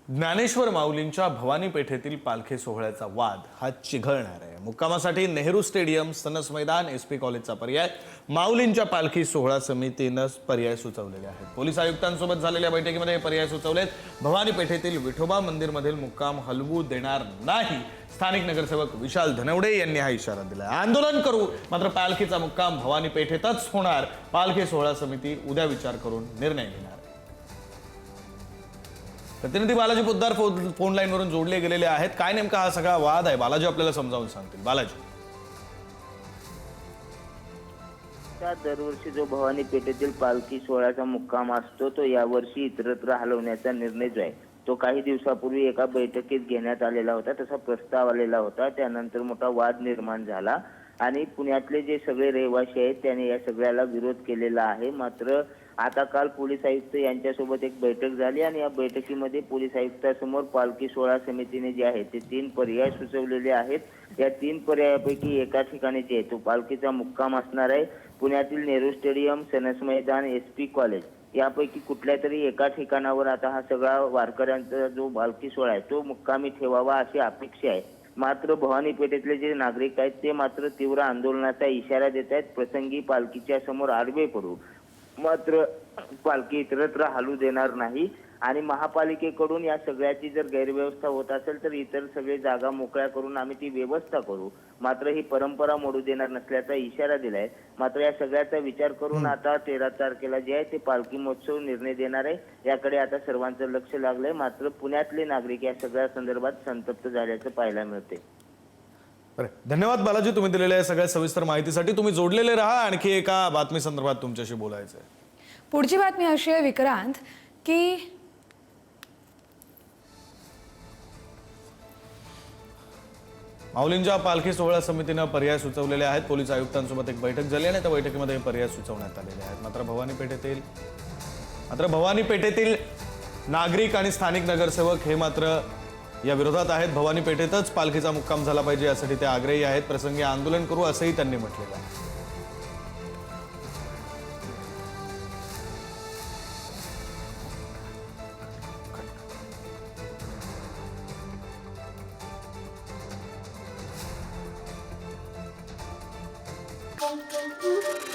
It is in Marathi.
ज्ञानेश्वर माऊलींच्या भवानी पेठेतील पालखी सोहळ्याचा वाद हा चिघळणार आहे। मुक्कामासाठी नेहरू स्टेडियम, सनस मैदान, एसपी कॉलेजचा पर्याय माऊलींच्या पालखी सोहळा समितीने पर्याय सुचवलेले आहेत। पोलीस आयुक्तांसोबत झालेल्या बैठकीमध्ये हे पर्याय सुचवलेत। भवानी पेठेतील विठोबा मंदिरमधील मुक्काम हलवू देणार नाही। स्थानिक नगरसेवक विशाल धनवडे यांनी हा इशारा दिला। आंदोलन करू, मात्र पालखीचा मुक्काम भवानी पेठेतच होणार। पालखी सोहळा समिती उद्या विचार करून निर्णय घेणार। प्रतिनिधी बालाजी पोद्दार फोन लाईन वरून जोडले गेलेले आहेत। काय नेमका हा सगळा वाद आहे, बालाजी आपल्याला समजावून सांगतील। बालाजी, दरवर्षी जो भवानी पेठेतील पालखी सोहळ्याचा मुक्काम असतो तो यावर्षी इतरत्र हलवण्याचा निर्णय जो आहे तो काही दिवसापूर्वी एका बैठकीत घेण्यात आलेला होता। तसा प्रस्ताव आलेला होता, त्यानंतर मोठा वाद निर्माण झाला आणि पुण्यातले जे सगळे रहिवासी आहेत त्यांनी या सगळ्याला विरोध केलेला आहे। मात्र आता काल पोलीस आयुक्त यांच्यासोबत एक बैठक झाली आणि या बैठकीमध्ये पोलीस आयुक्तांसमोर पालखी सोहळा समितीने जे आहे ते 3 पर्याय सुचवलेले आहेत। या 3 पर्यायापैकी एका ठिकाणी जे आहे तो पालखीचा मुक्काम असणार आहे। पुण्यातील नेहरू स्टेडियम, सनस मैदान, एसपी कॉलेज यापैकी कुठल्या तरी एका ठिकाणावर आता हा सगळा वारकऱ्यांचा जो पालखी सोहळा आहे तो मुक्कामी ठेवावा अशी अपेक्षा आहे। मात्र भवानी पेठेतले जे नागरिक आहेत ते मात्र तीव्र आंदोलनाचा इशारा देत आहेत। प्रसंगी पालखीच्या समोर आडवे पडू, मात्र पालखी इतरत्र हलू देणार नाही आणि महापालिकेकडून या सगळ्याची जर गैरव्यवस्था होत असेल तर इतर सगळे जागा मोकळ्या करून आम्ही ती व्यवस्था करू, मात्र ही परंपरा मोडू देणार नसल्याचा इशारा दिलाय। मात्र या सगळ्याचा विचार करून आता 13 तारखेला जे आहे ते पालखी महोत्सव निर्णय देणार आहे। याकडे आता सर्वांचं लक्ष लागलंय। मात्र पुण्यातले नागरिक या सगळ्या संदर्भात संतप्त झाल्याचं पाहायला मिळते। धन्यवाद बालाजी, तुम्ही दिलेल्या सगळ्या सविस्तर माहितीसाठी। तुम्ही जोडलेले राहा, आणखी एका बातमी संदर्भात तुमच्याशी बोलायचं आहे। पुढची बातमी अशी आहे विक्रांत की माऊलींच्या पालखी सोहळा समितीने पर्याय सुचवलेले आहेत। पोलीस आयुक्तांसोबत एक बैठक झाली आणि त्या बैठकीमध्ये हे पर्याय सुचवण्यात आलेले आहेत। मात्र भवानी पेठेतील नागरिक आणि स्थानिक नगरसेवक हे मात्र या विरोधात आहेत। भवानी पेठेतच पालखीचा मुक्काम झाला पाहिजे यासाठी ते आग्रही आहेत। प्रसंगी आंदोलन करू असंही त्यांनी म्हटलेलं आहे। Thank you.